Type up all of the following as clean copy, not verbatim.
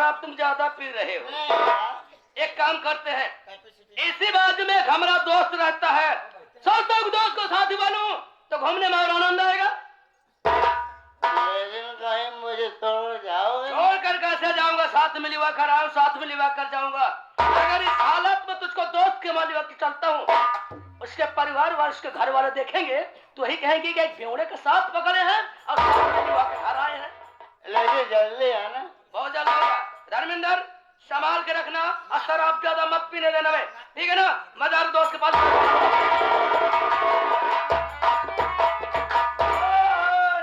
शराब तुम ज्यादा पी रहे हो। एक काम करते हैं, इसी बाजू में एक हमारा दोस्त रहता है, सोचता हूँ दोस्त को साथी बनूं तो घूमने में और आनंद आएगा। लेकिन कहीं मुझे छोड़ जाओगे? छोड़ कर कैसे जाऊंगा? साथ में लिवा कर आऊं, साथ में लिवा कर जाऊंगा। अगर इस हालत में तुझको दोस्त के मान लिवा के चलता हूँ, उसके परिवार वाले, उसके घर वाले देखेंगे तो वही कहेंगे कि एक बेवड़े के साथ पकड़े हैं और साथ में लिवा के घर आए हैं। लेकिन जल्दी आना। बहुत जल्द होगा। धर्मेंद्र संभाल के रखना और शराब ज्यादा मत पीने देना में, ठीक है ना? मजार दोस्त के पास।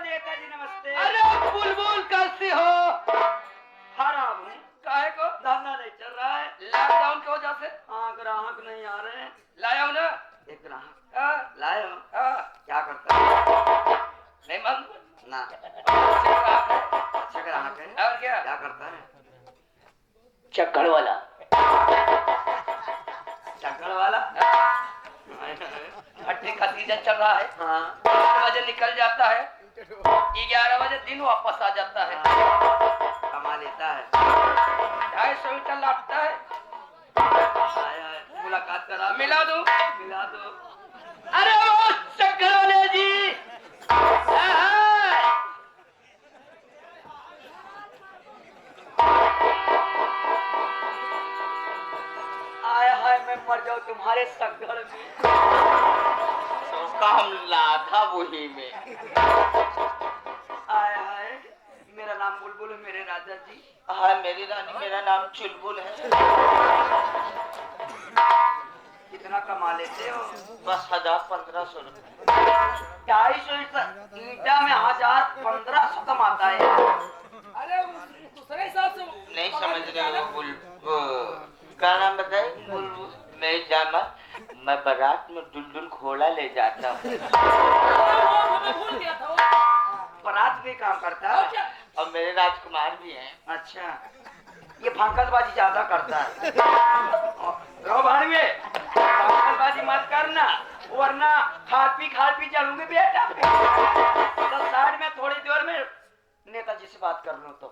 नेताजी नमस्ते। अरे बुलबुल कैसी हो? खराब हूँ। काहे को? धंधा नहीं चल रहा है, लॉकडाउन की वजह से। हाँ ग्राहक नहीं आ रहे हैं। लाया हूं ना एक ग्राहक हाँ, लाए हो? हाँ। क्या करता है? नहीं मन ना अच्छा ग्राहक है। और क्या? क्या करता है? चक्कर वाला। चक्कर वाला। ठीक सीजन चल रहा है। हाँ 8 बजे निकल जाता है, 11 बजे दिन वापस आ जाता है। कमा लेता है। 250 मीटर लौटता है। मुलाकात करा दो। मिला दूं? मिला दो। अरे वो चक्कर वाले जी। आय हाय मैं मर जाऊँ तुम्हारे संगड़ में। उसका हम लाधा वही में। आय हाय मेरा नाम बुलबुल है मेरे राजा जी। हाँ मेरी रानी, मेरा नाम चुलबुल है। कितना कमा लेते हो? बस 1000-1500 रुपए। 250 ईटा में 1000-1500 कमाता है। अरे दूसरे हिसाब से नहीं समझ रहे हो? क्या नाम बताए? बुलबुल। मैं जामा, मैं बारात में दुल्हन घोड़ा ले जाता हूँ। भूल गया था। बारात में काम करता है। और मेरे राजकुमार भी हैं। अच्छा ये फांकलबाजी ज्यादा करता है। रो भाई में फांकलबाजी मत करना वरना खाल पी चलूंगी बेटा। तो साइड में थोड़ी देर में नेताजी से बात कर लो। तो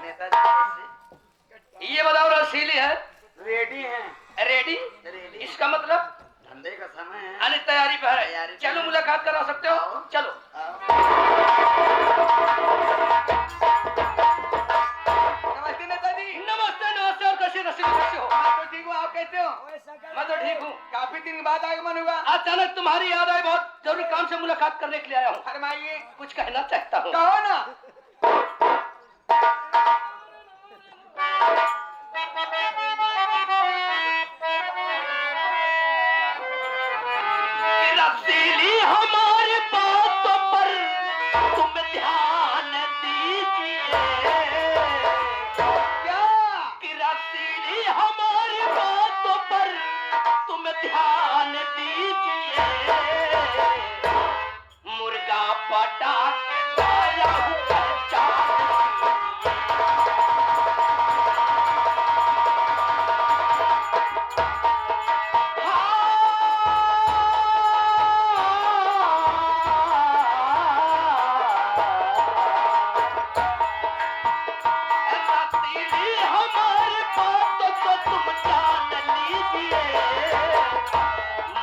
नेताजी कैसे? ये बताओ रसीली है? रेडी हैं। रेडी? रेडी। इसका मतलब धंधे का समय है। अरे तैयारी पे है। तैयारी पे चलो है। मुलाकात करा सकते हो? आओ। चलो। नमस्ते नेताजी। नमस्ते नमस्ते। और कैसे रसीली कैसे हो? मैं तो ठीक हूँ, आप कैसे हो? मैं तो ठीक हूँ। काफी दिन बाद आगमन हुआ। अचानक तुम्हारी याद आई, बहुत जरूरी काम से मुलाकात करने के लिए आया हूँ। फरमाइए। कुछ कहना चाहता हूँ। कहो ना। रसीली हमारी बातों पर तुम ध्यान दीजिए। क्या? कि रसीली हमारी बातों पर तुम ध्यान दीजिए। मुर्गा पटाख लाया हूं पहचान रसीली हमारी बातों को तुम जान लीजिए।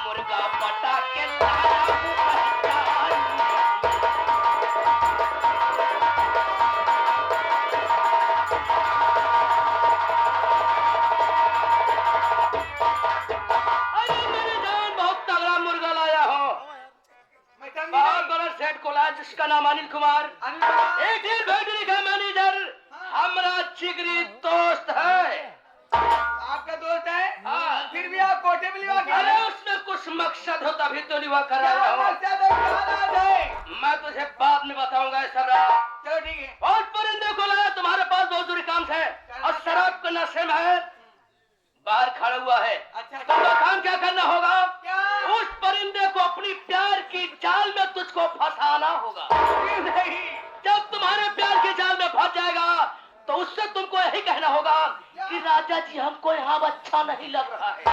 मुर्गा पटाखे लाया हूं पहचान अरे मेरी जान, बहुत तगड़ा मुर्गा लाया हो। बहुत बड़ा सेठ को लाया जिसका नाम अनिल कुमार। एक दिन फैक्ट्री का मैनेजर हमारा जिगरी दोस्त है। आपका दोस्त है? हाँ। फिर भी आप कोटे में लिवा के अरे आए? उसमें कुछ मकसद हो तभी तो लिवा कर क्या आया हूँ। मकसद है? क्या राज है? मैं तुझे बाद में बताऊंगा। सब चलो ठीक है। बहुत परिंदे को लाया, तुम्हारे पास बहुत जरूरी काम है और शराब के नशे में है, बाहर खड़ा हुआ है। अच्छा तुमको काम क्या करना होगा? क्या? उस परिंदे को अपनी प्यार की जाल में तुझको फंसाना होगा। क्यों नहीं? जब तुम्हारे प्यार की जाल में फंस जाएगा तो उससे तुमको यही कहना होगा कि राजा जी हमको यहाँ अच्छा नहीं लग रहा है,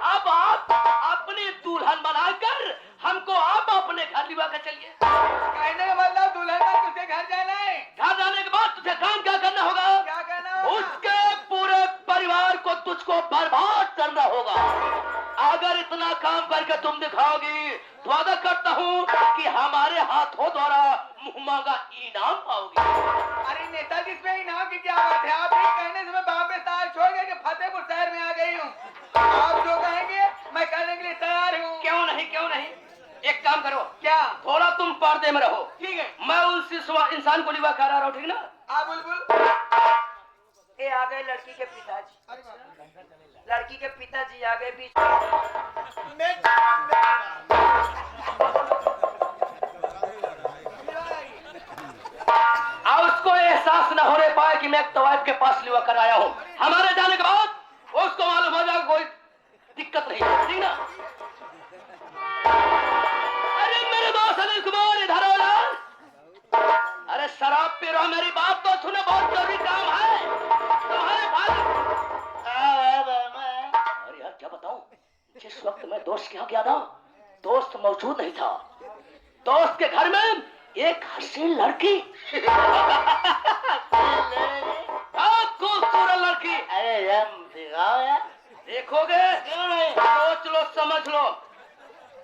अब आप अपनी दुल्हन बनाकर हमको आप अपने घर लिवा कर चलिए। कहने का मतलब दुल्हन का तुझे घर जाना है। घर जाने के बाद तुझे काम क्या तुझको बर्बाद करना होगा। अगर इतना काम करके तुम दिखाओगी तो वादा करता हूँ कि हमारे हाथों द्वारा मुंह मांगा इनाम पाओगी। अरे नेताजी, इसमें इनाम की क्या बात है? आप ही कहने से मैं बॉम्बे शहर छोड़ के फतेहपुर शहर में आ गई हूँ। आप जो कहेंगे मैं करने के लिए तैयार हूँ। क्यों नहीं, क्यों नहीं? एक काम करो, क्या? थोड़ा तुम पर्दे में रहो। ठीक है। मैं उस इंसान को लिवा करा रहा हूँ, ठीक ना? हाँ बुलबुल। ये आ गए लड़की के पिताजी। लड़की के पिताजी आ गए बीच अब उसको एहसास न होने पाए कि मैं एक तवाइफ के पास लिवा कर आया हूँ। हमारे जाने के बाद उसको मालूम हो जाएगा कोई दिक्कत नहीं है, ठीक ना? अरे मेरे दोस्त अनिल कुमार, इधर आओ यार। अरे शराब पी रहा, मेरी बात तो सुनो, बहुत जरूरी काम है तुम्हारे भाई। अरे यार क्या बताऊं, जिस वक्त मैं दोस्त के यहाँ गया ना, दोस्त मौजूद नहीं था। दोस्त के घर में एक हसीन लड़की, खूबसूरत लड़की। अरे यार दिखाओ यार। देखोगे? सोच लो, समझ लो।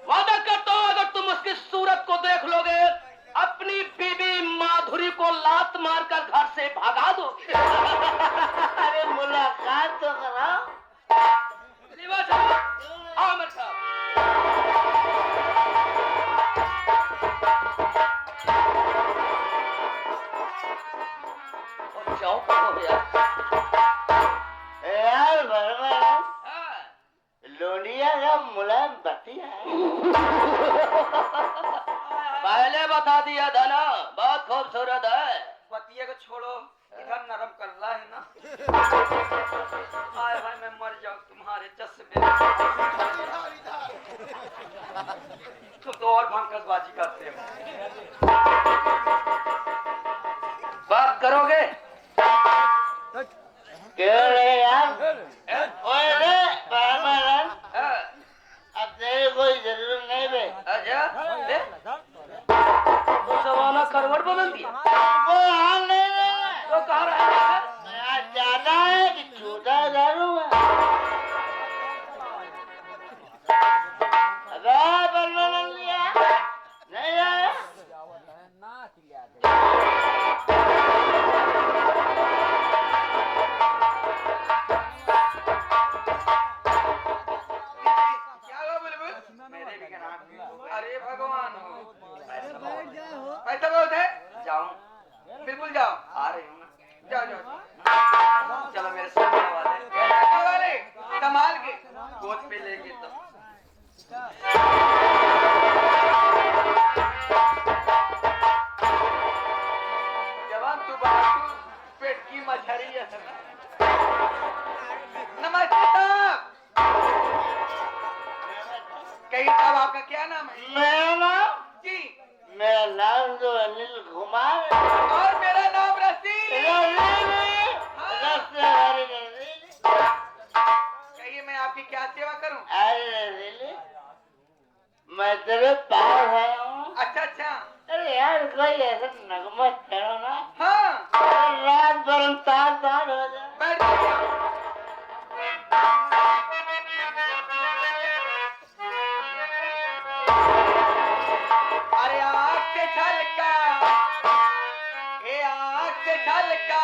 वादा करता हूँ अगर तुम उसकी सूरत को देख लोगे, अपनी बीबी माधुरी को लात मारकर घर से भगा दो। अरे मुलाकात तो कराओ। आओ मेरे साथ। जाओ हो गया। यार बर्मा हाँ। लोनिया का मुलायम बतिया है। पहले बता दिया था ना, बहुत खूबसूरत है। बतिया को छोड़ो, इधर नरम कर रहा है ना। हाय हाय मैं मर जाऊं तुम्हारे चश्मे। तुम तो और भंकसबाजी करते हो। बात करोगे? क्यों रे यार? ओए रे बर्मा, हाँ। अब तेरे कोई जरूरत नहीं बे। अच्छा, दे। वो सवाना करवट बदल दिया। वो हाल नहीं रहना। तो कहाँ रहेगा? मैं चाहता है कि छूटा करूँगा। अबे बर्मा लिया नहीं आया। क्या हुआ बुलबुल? मेरे भी ग्राहक। अरे भगवान, पैसा बहुत है? जाऊं? बिल्कुल जाओ। आ रही हूँ मैं। जाओ जाओ। चलो मेरे सामने वाले संभाल के गोद पे लेंगे तो। जवान तू बातू पेट की मछली है। नमस्ते साहब। कहीं साहब आपका क्या नाम है? मेरा नाम? जी। मेरा नाम तो अनिल कुमार है। और मेरा नाम रसीद। कहिए मैं आपकी क्या सेवा करूं? अरे मैं तेरे पास आया हूँ। अच्छा अच्छा। अरे यार कोई ऐसा नगमा चढ़ो ना। हाँ। रात भर हम तार तार हो जाए। बैठ जाइए। अरे आँख से झलका, ये आँख से झलका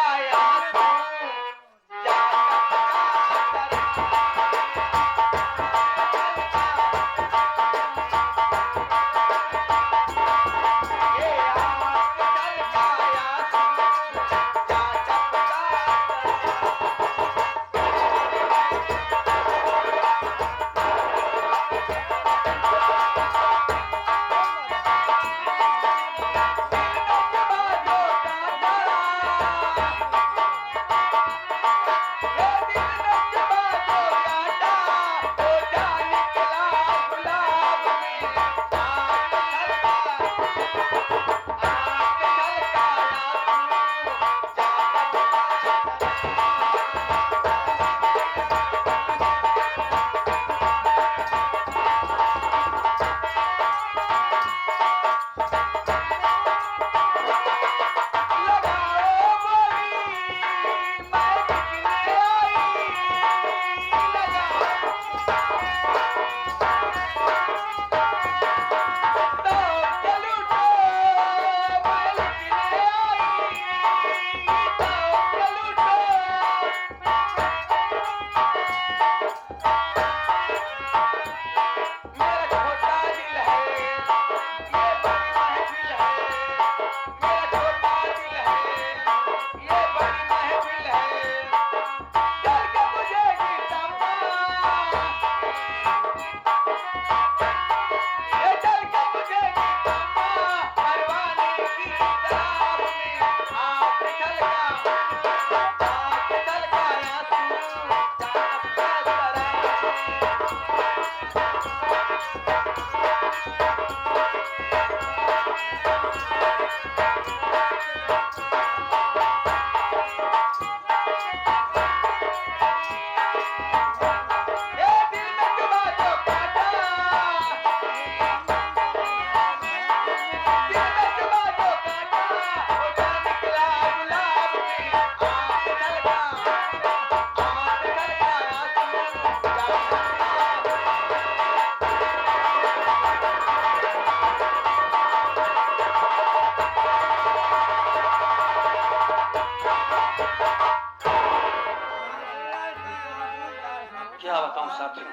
क्या बताऊं साथियों,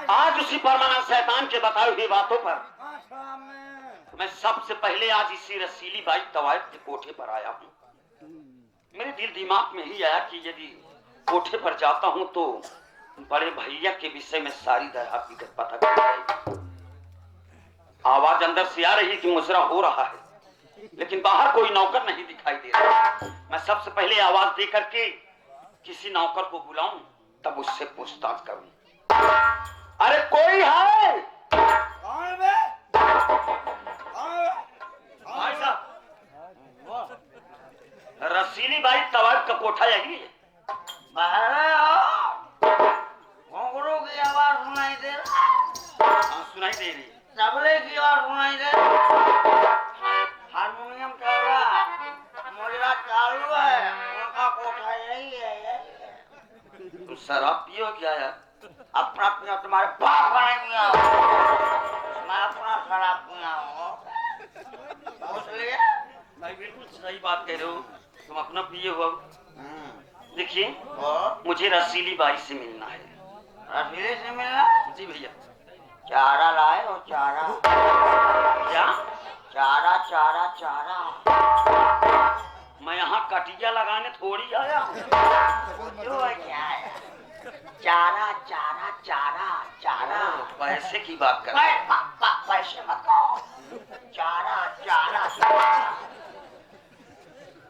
आज उसी परमानंद शैतान के बताई हुई बातों पर मैं सबसे पहले आज इसी रसीली बाई तवायफ के कोठे पर आया हूं। मेरे दिल दिमाग में ही आया कि यदि कोठे पर जाता हूं तो बड़े भैया के विषय में सारी दया हकीकत पता कर जाएगी। आवाज अंदर से आ रही कि मुजरा हो रहा है, लेकिन बाहर कोई नौकर नहीं दिखाई दे रहा। मैं सबसे पहले आवाज दे करके किसी नौकर को बुलाऊं, तब उससे पूछताछ करूं। अरे कोई है? भाई साहब, रसीली बाई तवायफ का कोठा यही है। घुंघरू की आवाज सुनाई दे रही, हाँ, सुनाई दे रही। तबले की आवाज सुनाई दे रही, हारमोनियम चल रहा, मुजरा चालू है, उनका कोठा यही है। तुम शराब पियो क्या यार? अपना पिया, तुम्हारे बाप का नहीं पिया, मैं अपना शराब पिया हूँ। पूछ लिए? भाई बिल्कुल सही बात कह रहे हो, तुम अपना पिए हो। देखिए, मुझे रसीली बाई से मिलना है। रसीले से मिलना? जी भैया। चारा लाए हो? चारा? क्या? चारा चारा चारा। मैं यहाँ कटिया लगाने थोड़ी आया हूँ। जो है क्या है? चारा चारा चारा चारा। पैसे की बात कर। पैसे मत कहो, चारा चारा चारा।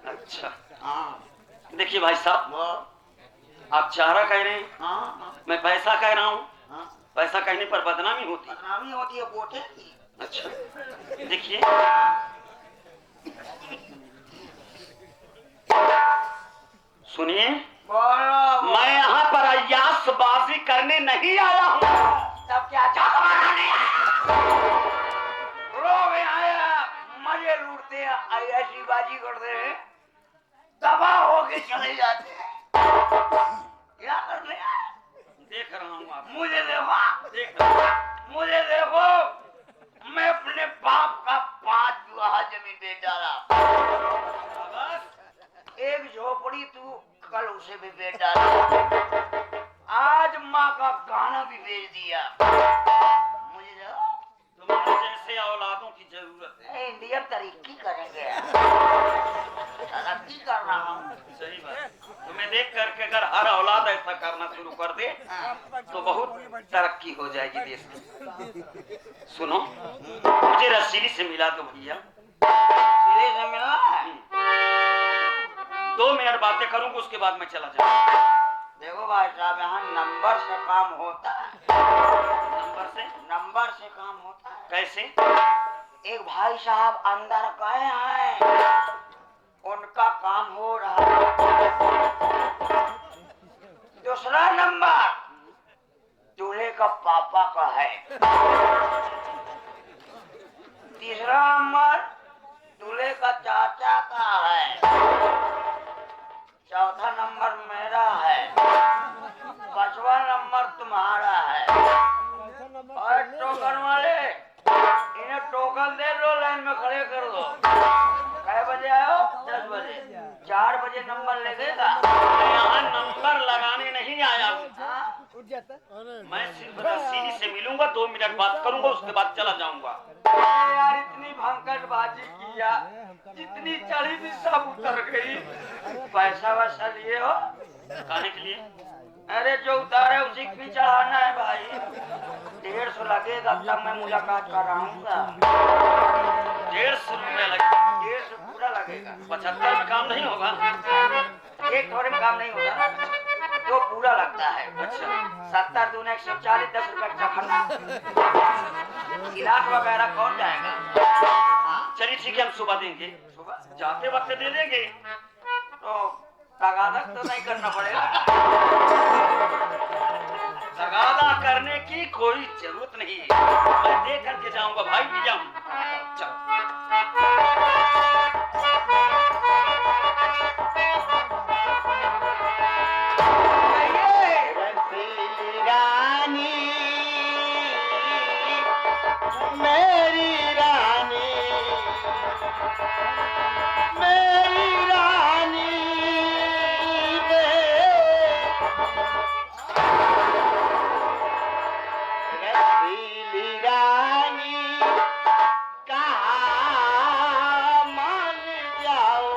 अच्छा, हाँ, देखिए भाई साहब, आप चारा कह रहे हैं, हाँ, मैं पैसा कह रहा हूँ। हाँ। पैसा कहने पर बदनामी होती है। बदनामी होती है कोठे की। अच्छा, देखिए, सुनिए, बोलो। मैं यहाँ पर अय्यासबाजी करने नहीं आया हूँ। तब क्या चारा बनाने आया? लोग आया मजे लूटते हैं, ऐसी बाजी करते हैं, दबा होके चले जाते हैं। क्या करने आए? देख रहा हूँ आप। मुझे देखो, देख रहा हूँ। मुझे देखो, मैं अपने बाप का 5 बीघा जमीन बेच डाला। एक झोपड़ी तू कल उसे भी बेच डाला। आज माँ का गाना भी बेच दिया। मुझे देखो, तुम्हारे जैसे औलादों की जरूरत है। इंडिया तरक्की करेंगे, तरक्की कर रहा हूँ। सही बात। तुम्हें देख करके अगर हर औलाद ऐसा करना शुरू कर दे तो बहुत तरक्की हो जाएगी देश की। सुनो, मुझे रसीली से मिला दो भैया। रसीले से मिला है? 2 मिनट बातें करूंगा, उसके बाद मैं चला जाऊंगा। देखो भाई साहब, यहाँ नंबर से काम होता है। नंबर से काम होता है। कैसे? एक भाई साहब अंदर गए हैं, उनका काम हो रहा है। दूसरा नंबर दूल्हे का पापा का है। तीसरा नंबर दूल्हे का चाचा का है। चौथा नंबर मेरा है। 5वां नंबर तुम्हारा है। और टोकन वाले, इन्हें टोकन दे दो, लाइन में खड़े कर दो। कै बजे आयो? 10 बजे। 4 बजे नंबर लगेगा। मैं यहाँ नंबर लगाने नहीं आया हूँ। हाँ? मैं सिर्फ रसीली से मिलूंगा, 2 मिनट बात करूंगा, उसके बाद चला जाऊंगा। अरे यार, इतनी भयंकर बाजी किया, जितनी चढ़ी थी सब उतर गई। पैसा वैसा लिए हो? खाने के लिए? अरे जो उतारे उसी की चढ़ाना है भाई। 150 लगेगा, तब मैं मुलाकात कराऊंगा। 150 रुपया लगेगा। 150 पूरा लगेगा। 75 में काम नहीं होगा? एक थोड़े में काम नहीं होगा, तो पूरा लगता है। अच्छा, 70 दूने 140, 10 रुपए का खर्चा। इलाज वगैरह कौन जाएगा? ठीक है, हम सुबह देंगे। सुबह जाते वक्त दे देंगे। तो तगादा तो नहीं करना पड़ेगा। तगादा करने की कोई जरूरत नहीं है, मैं दे करके जाऊंगा भाई। चलो रसीली रानी, मेरी रानी, मेरी रानी रसीली रानी, कहाँ मान जाओ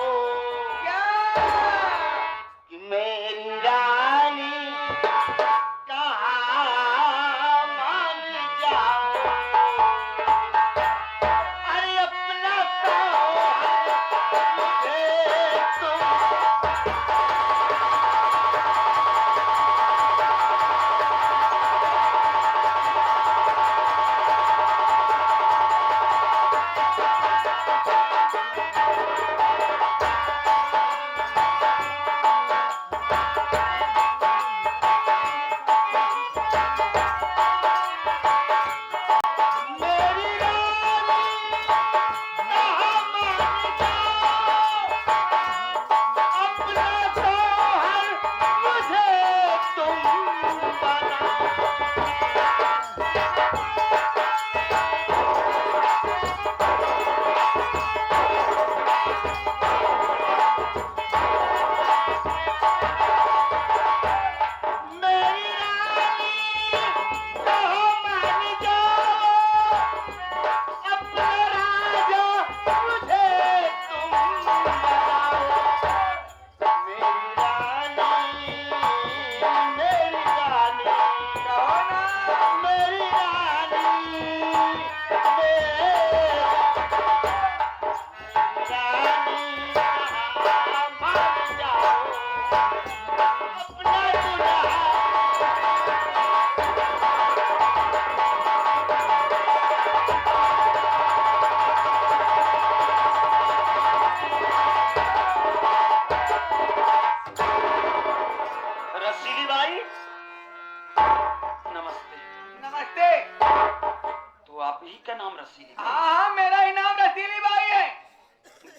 क्या कि मेरी रानी कहाँ मान जाओ। अरे अपना मुझे तुम मेरी रानी कहाँ मान जाओ। अपना शौहर मुझे तुम बनाओ। मेरी रानी कहाँ मान जाओ। अपना राजा मुझे तुम बनाओ। मेरी रानी, मेरी रानी, कहो ना। मेरी रानी, रानी कहाँ मान जाओ। अपना दुल्हा रसीली बाई, नमस्ते। नमस्ते। तो आप ही का नाम रसीली बाई? हाँ हाँ, मेरा ही नाम रसीली बाई है।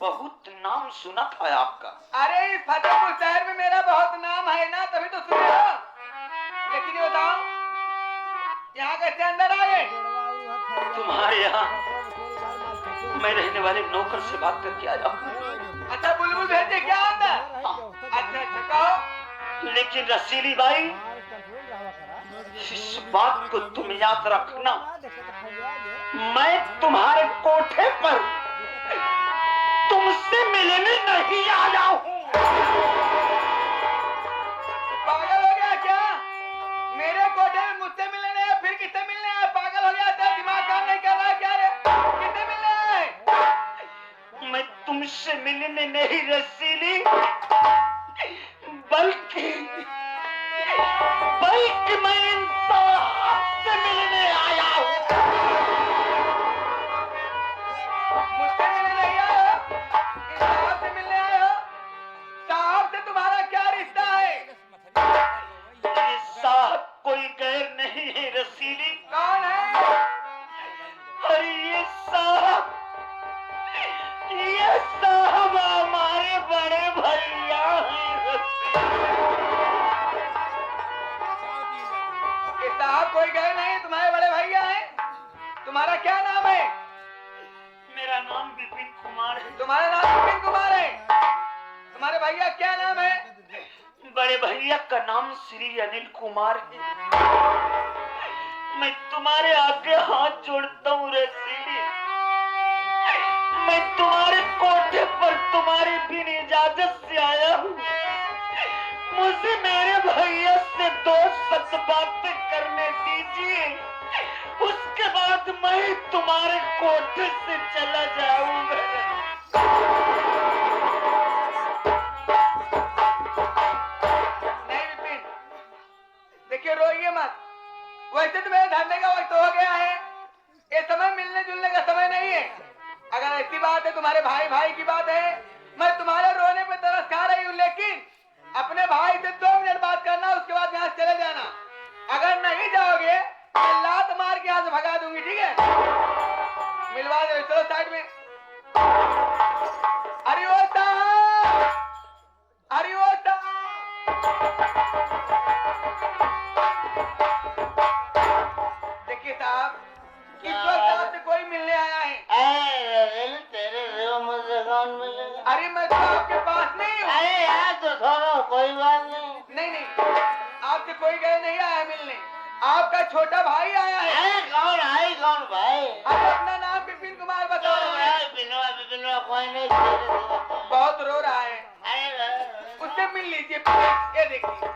बहुत नाम सुना था आपका। अरे इस फतेहपुर शहर में मेरा बहुत नाम है ना, तभी तो सुने हो। लेकिन ये बताओ, यहाँ कैसे अंदर आए? तुम्हारे यहाँ मैं रहने वाले नौकर से बात करके आया हूँ। अच्छा, बुलबुल भेजे क्या अंदर? अच्छा अच्छा, कहो। लेकिन रसीली बाई, इस बात को तुम याद रखना, मैं तुम्हारे कोठे पर तुमसे मिलने नहीं आया हूँ। पागल हो गया क्या? मेरे कोठे में मुझसे मिलने आया, फिर किससे मिलने आया? पागल हो गया? तेरा दिमाग काम नहीं कर रहा है क्या रे? किससे मिलने आए? मैं तुमसे मिलने नहीं रसीली, बल्कि मैं इंसान से मिलने आया हूँ। मुझसे मिलने नहीं आए हो? इस साहब से मिलने आए हो? साहब से तुम्हारा क्या रिश्ता है? ये साहब कोई गैर नहीं है रसीली। कौन है? अरे ये साहब हमारे बड़े भैया हैं रसीली। ये साहब कोई गए नहीं, तुम्हारे बड़े भैया हैं। तुम्हारा क्या नाम है? मेरा नाम विपिन कुमार है। तुम्हारा नाम विपिन कुमार है। तुम्हारे भैया क्या नाम है? बड़े भैया का नाम श्री अनिल कुमार है। मैं तुम्हारे आगे हाथ जोड़ता हूँ रसीली, मैं तुम्हारे कोठे पर तुम्हारी बिन इजाजत से आया हूँ। मुझे मेरे भैया से 2 शब्द बातें करने दीजिए, उसके बाद मैं तुम्हारे कोठे से चला जाऊंगा। नहीं विपिन, देखिए रोइए मत। वैसे तो मेरे धरने का वक्त हो गया है, ये समय मिलने जुलने का समय नहीं है। अगर ऐसी बात है, तुम्हारे भाई भाई की बात है। मैं तुम्हारे रोने पे तरस खा रही हूँ, लेकिन अपने भाई से 2 मिनट बात करना, उसके बाद यहाँ से चले जाना। अगर नहीं जाओगे मैं लात मार के यहाँ से भगा दूंगी, ठीक है? मिलवा दे, चलो साइड में। अरे ओ साहब, अरे ओ देखिए साहब, इस वक्त आपसे कोई मिलने आया है। तेरे मुझे कौन मिलेगा? अरे मैं तो आपके पास नहीं हूँ। अरे यार तो छोड़ो, कोई बात नहीं। नहीं, आपसे कोई गए नहीं आया मिलने, आपका छोटा भाई आया है। अरे कौन आई, कौन भाई? अरे अपना नाम विपिन कुमार बताओ। बिनवा कोई नहीं, बहुत रो रहा है, अरे उससे मिल लीजिए। ये देखिए,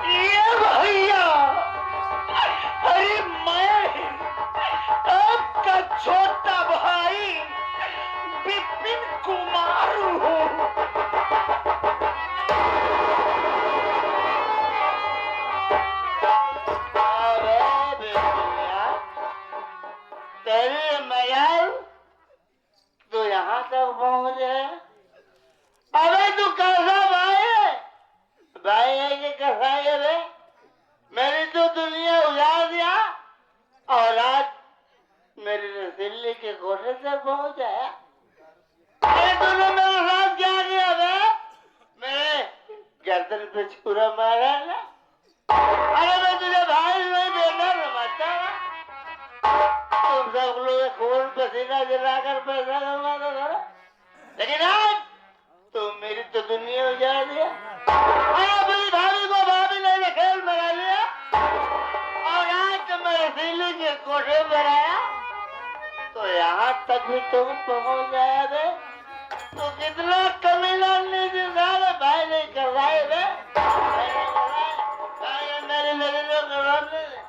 ये भैया, अरे मैं आपका छोटा भाई विपिन कुमार हूँ। तेरी मजाल तू यहाँ तक पहुँच है। अबे तू कैसा भाई है? भाई है कि कैसा है रे? मेरी तो दुनिया उजाड़ दिया और आज मेरी रसीली के कोठे तक पहुँच आया। अरे तूने मेरे साथ क्या किया बे? मेरे गर्दन पे छुरा मारा ना? अरे मैं तुझे भाई नहीं बेटा समझता ना? तुम सब लोग खून पसीना जलाकर पैसा कमाते थे, लेकिन आज तुम मेरी तो दुनिया उजाड़ दिया। अपनी भाभी को भाभी ने खेल बना लिया और आज तो मैं रसीली के कोठे पर आया तो यहाँ तक भी तुम पहुँच जाया बे। तो कितना कमीना निजी भाई नहीं कर रहा है बे। मेरी नजरों को रोने दे।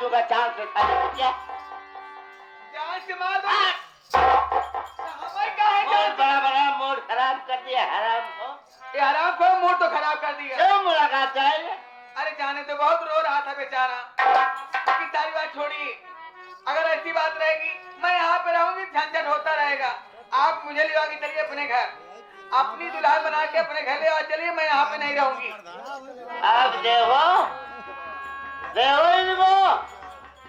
दूंगा चांद से खाने क्या? जान से मार दो। हमें क्या है? बहुत बड़ा मूड खराब कर दिया हराम को। ये हराम को मूड तो खराब कर दिया। क्यों मुलाकात जाएगा? अरे जाने तो बहुत रो रहा था बेचारा। बाकी सारी बात छोड़िए। अगर ऐसी बात रहेगी मैं यहाँ पे रहूंगी, झंझट होता रहेगा। आप मुझे ले आगे चलिए अपने घर, अपनी दुल्हन बना के अपने घर ले आ चलिए, मैं यहाँ पे नहीं रहूंगी। अब देखो इनको,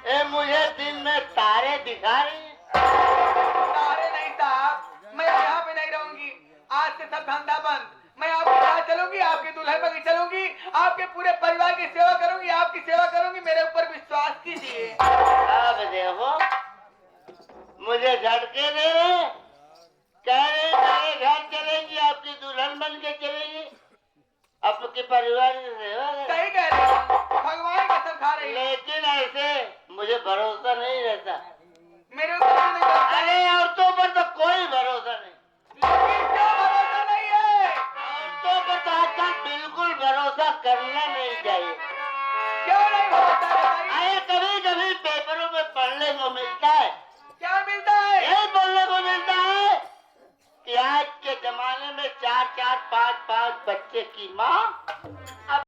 ये मुझे दिन में तारे दिखा रही है। अरे नहीं साहब, मैं यहाँ पे नहीं रहूंगी। आज से सब धंधा बंद। मैं आपके साथ चलूंगी, आपकी दुल्हन बन के चलूंगी, आपके पूरे परिवार की सेवा करूंगी, आपकी सेवा करूंगी। मेरे ऊपर विश्वास कीजिए। अब देखो मुझे झटके दे रहे, कह रहे मेरे घर चलेंगी, आपकी दुल्हन बन के चलेंगी, आपके परिवार की सेवा करेंगी। सही कह रहे हो, भगवान की कसम खा रही है। लेकिन ऐसे मुझे भरोसा नहीं रहता। मेरे ऊपर तो नहीं करता। अरे औरतों पर तो कोई भरोसा नहीं। लेकिन क्यों भरोसा नहीं है? औरतों पर तो आजकल बिल्कुल भरोसा करना नहीं चाहिए। क्यों नहीं भरोसा बताइए? अरे कभी कभी पेपरों में पढ़ने को मिलता है, क्या मिलता है? यही बोलने को मिलता है कि आज के जमाने में 4-4, 5-5 बच्चे की माँ